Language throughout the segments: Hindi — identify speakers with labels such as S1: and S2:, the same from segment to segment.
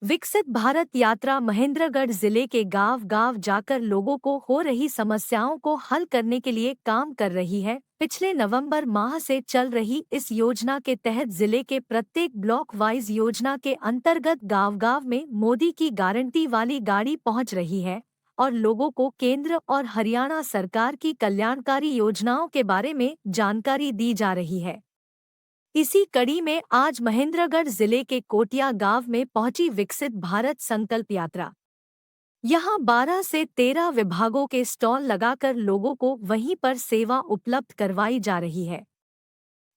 S1: विकसित भारत यात्रा महेंद्रगढ़ जिले के गांव-गांव जाकर लोगों को हो रही समस्याओं को हल करने के लिए काम कर रही है। पिछले नवंबर माह से चल रही इस योजना के तहत जिले के प्रत्येक ब्लॉक वाइज योजना के अंतर्गत गांव-गांव में मोदी की गारंटी वाली गाड़ी पहुंच रही है और लोगों को केंद्र और हरियाणा सरकार की कल्याणकारी योजनाओं के बारे में जानकारी दी जा रही है। इसी कड़ी में आज महेंद्रगढ़ जिले के कोटिया गांव में पहुंची विकसित भारत संकल्प यात्रा। यहां 12 से 13 विभागों के स्टॉल लगाकर लोगों को वहीं पर सेवा उपलब्ध करवाई जा रही है।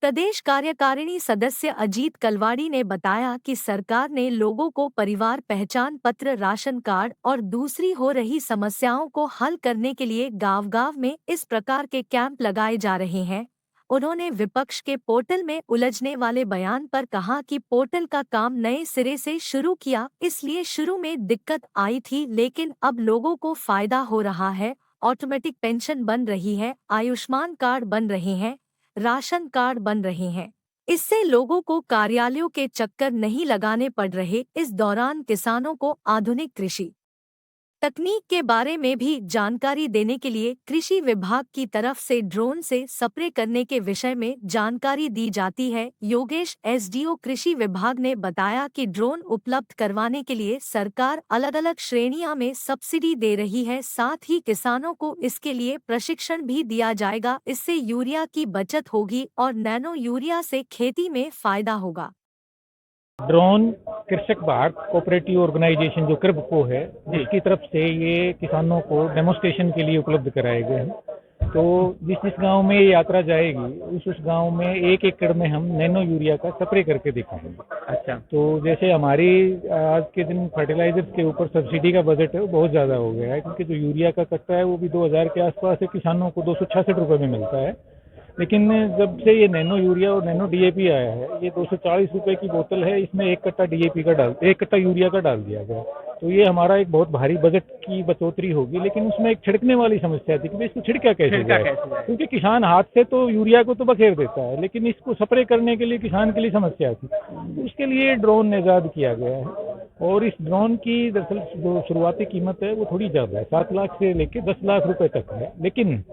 S1: प्रदेश कार्यकारिणी सदस्य अजीत कलवाड़ी ने बताया कि सरकार ने लोगों को परिवार पहचान पत्र, राशन कार्ड और दूसरी हो रही समस्याओं को हल करने के लिए गांव-गांव में इस प्रकार के कैंप लगाए जा रहे हैं। उन्होंने विपक्ष के पोर्टल में उलझने वाले बयान पर कहा कि पोर्टल का काम नए सिरे से शुरू किया, इसलिए शुरू में दिक्कत आई थी, लेकिन अब लोगों को फायदा हो रहा है। ऑटोमेटिक पेंशन बन रही है, आयुष्मान कार्ड बन रहे हैं, राशन कार्ड बन रहे हैं। इससे लोगों को कार्यालयों के चक्कर नहीं लगाने पड़ रहे। इस दौरान किसानों को आधुनिक कृषि तकनीक के बारे में भी जानकारी देने के लिए कृषि विभाग की तरफ से ड्रोन से स्प्रे करने के विषय में जानकारी दी जाती है। योगेश एसडीओ कृषि विभाग ने बताया कि ड्रोन उपलब्ध करवाने के लिए सरकार अलग-अलग श्रेणियां में सब्सिडी दे रही है, साथ ही किसानों को इसके लिए प्रशिक्षण भी दिया जाएगा। इससे यूरिया की बचत होगी और नैनो यूरिया से खेती में फायदा होगा।
S2: ड्रोन कृषक भारत कोऑपरेटिव ऑर्गेनाइजेशन जो कृभको है, उसकी तरफ से ये किसानों को डेमोस्ट्रेशन के लिए उपलब्ध कराए गए हैं। तो जिस जिस गांव में ये यात्रा जाएगी उस गांव में 1 एकड़ में हम नैनो यूरिया का स्प्रे करके दिखाएंगे।
S3: अच्छा।
S2: तो जैसे हमारी आज के दिन फर्टिलाइजर्स के ऊपर सब्सिडी का बजट है वो बहुत ज़्यादा हो गया है, क्योंकि जो यूरिया का कट्टा है वो भी 2000 के आसपास है, किसानों को 266 रुपये में मिलता है। लेकिन जब से ये नैनो यूरिया और नैनो डीएपी आया है, ये 240 रुपए की बोतल है, इसमें 1 कट्टा डीएपी का एक कट्टा यूरिया का डाल दिया गया। तो ये हमारा एक बहुत भारी बजट की बचोतरी होगी। लेकिन उसमें एक छिड़कने वाली समस्या थी कि इसको छिड़का कैसे जाए, क्योंकि किसान हाथ से तो यूरिया को तो बखेर देता है, लेकिन इसको स्प्रे करने के लिए किसान के लिए समस्या थी। तो उसके लिए ड्रोन इजाद किया गया है और इस ड्रोन की दरअसल जो शुरुआती कीमत है वो थोड़ी ज़्यादा है, 7 लाख से लेकर 10 लाख रुपए तक है। लेकिन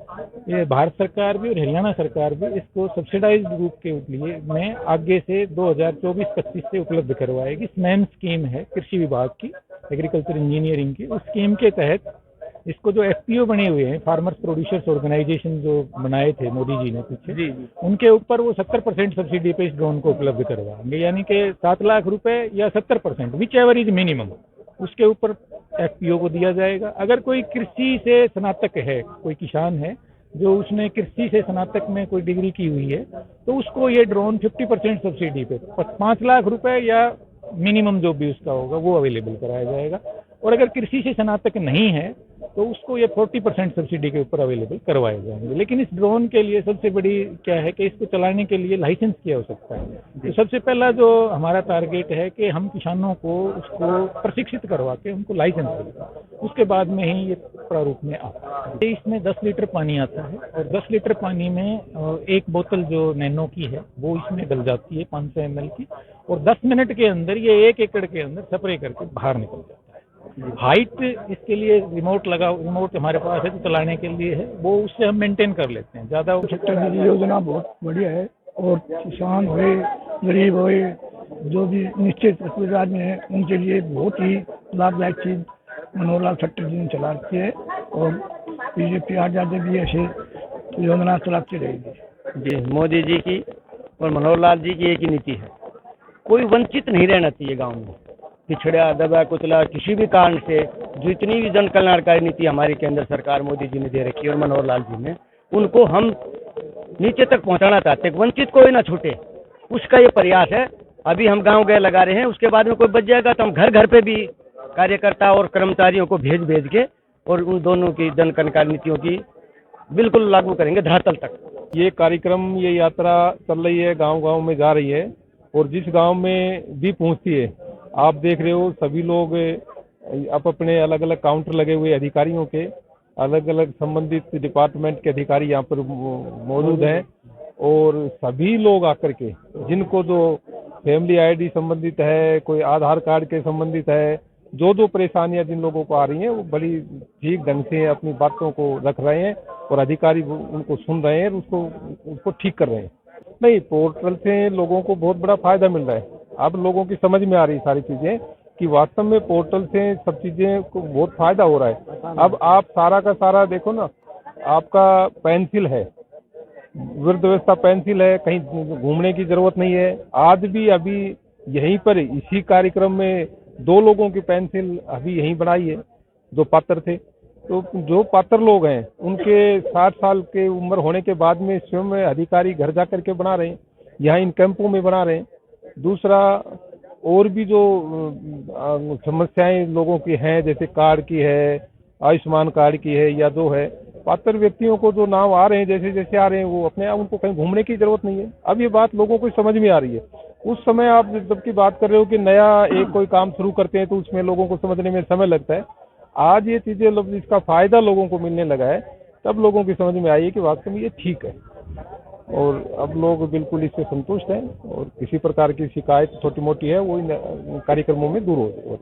S2: ये भारत सरकार भी और हरियाणा सरकार भी इसको सब्सिडाइज्ड रूप के लिए में आगे से 2024-25 से उपलब्ध करवाएगी। स्मैम स्कीम है कृषि विभाग की, एग्रीकल्चर इंजीनियरिंग की। उस स्कीम के तहत इसको जो एफपीओ बने हुए हैं, फार्मर्स प्रोड्यूसर्स ऑर्गेनाइजेशन जो बनाए थे मोदी जी ने पीछे, उनके ऊपर वो 70% सब्सिडी पे इस ड्रोन को उपलब्ध करवाएंगे। यानी कि 7 लाख रुपए या 70%, विच एवर इज मिनिमम, उसके ऊपर एफपीओ को दिया जाएगा। अगर कोई कृषि से स्नातक है, कोई किसान है जो उसने कृषि से स्नातक में कोई डिग्री की हुई है, तो उसको ये ड्रोन 50% सब्सिडी पे 5 लाख रुपए या मिनिमम जो भी उसका होगा वो अवेलेबल कराया जाएगा। और अगर कृषि से स्नातक नहीं है तो उसको ये 40% सब्सिडी के ऊपर अवेलेबल करवाए जाएंगे। लेकिन इस ड्रोन के लिए सबसे बड़ी क्या है कि इसको चलाने के लिए लाइसेंस की आवश्यकता है। तो सबसे पहला जो हमारा टारगेट है कि हम किसानों को उसको प्रशिक्षित करवा के उनको लाइसेंस देगा, उसके बाद में ही ये प्रारूप में आता है। इसमें 10 लीटर पानी आता है और 10 लीटर पानी में एक बोतल जो नैनो की है वो इसमें डल जाती है 500 ml की, और 10 मिनट के अंदर ये 1 एकड़ के अंदर स्प्रे करके बाहर निकल जाता है। हाइट इसके लिए रिमोट हमारे पास है, तो चलाने के लिए है, वो उससे हम मेंटेन कर लेते हैं। ज़्यादा
S4: योजना बहुत बढ़िया है और किसान हुए, गरीब हुए, जो भी निश्चित अस्पताल में है, उनके लिए बहुत ही लाभदायक चीज़ मनोहर लाल खट्टर जी ने चला रखी है और बीजेपी आ जाते भी ऐसे योजना चलाती रहेगी।
S3: जी, मोदी जी की और मनोहर लाल जी की एक ही नीति है, कोई वंचित नहीं रहना चाहिए गांव में, पिछड़ा दबा कुचला किसी भी कारण से। जितनी भी जन कल्याणकारी नीति हमारी केंद्र सरकार मोदी जी ने दे रखी है और मनोहर लाल जी ने, उनको हम नीचे तक पहुंचाना चाहते हैं, वंचित कोई ना छूटे, उसका ये प्रयास है। अभी हम गांव गए लगा रहे हैं, उसके बाद में कोई बच जाएगा तो हम घर घर पे भी कार्यकर्ता और कर्मचारियों को भेज के और उन दोनों की जन कल्याणकारी नीतियों की बिल्कुल लागू करेंगे धरातल तक।
S5: ये कार्यक्रम, ये यात्रा चल रही है, गांव-गांव में जा रही है और जिस गांव में भी पहुंचती है, आप देख रहे हो सभी लोग अब अपने अलग अलग काउंटर लगे हुए अधिकारियों के, अलग अलग संबंधित डिपार्टमेंट के अधिकारी यहाँ पर मौजूद हैं और सभी लोग आकर के जिनको जो फैमिली आईडी संबंधित है, कोई आधार कार्ड के संबंधित है, जो परेशानियां जिन लोगों को आ रही हैं वो बड़ी ठीक ढंग से अपनी बातों को रख रहे हैं और अधिकारी उनको सुन रहे हैं, उसको ठीक कर रहे हैं। नहीं, पोर्टल से लोगों को बहुत बड़ा फायदा मिल रहा है। अब लोगों की समझ में आ रही सारी चीजें कि वास्तव में पोर्टल से सब चीजें को बहुत फायदा हो रहा है। अब आप सारा का सारा देखो ना, आपका पेंसिल है, वृद्धावस्था पेंसिल है, कहीं घूमने की जरूरत नहीं है। आज भी अभी यहीं पर इसी कार्यक्रम में 2 लोगों की पेंसिल अभी यहीं बनाई है जो पात्र थे। तो जो पात्र लोग हैं उनके 60 साल के उम्र होने के बाद में स्वयं अधिकारी घर जा करके बना रहे हैं, यहाँ इन कैंपों में बना रहे हैं। दूसरा, और भी जो समस्याएं लोगों की हैं, जैसे कार्ड की है, आयुष्मान कार्ड की है, या जो है पात्र व्यक्तियों को जो नाम आ रहे हैं, जैसे जैसे आ रहे हैं, वो अपने आप उनको कहीं घूमने की जरूरत नहीं है। अब ये बात लोगों को समझ में आ रही है। उस समय आप जबकि बात कर रहे हो कि नया एक कोई काम शुरू करते हैं तो उसमें लोगों को समझने में समय लगता है। आज ये चीजें इसका फायदा लोगों को मिलने लगा है, तब लोगों की समझ में आई है कि वास्तव में ये ठीक है और अब लोग बिल्कुल इससे संतुष्ट हैं और किसी प्रकार की शिकायत छोटी मोटी है वो इन कार्यक्रमों में दूर हो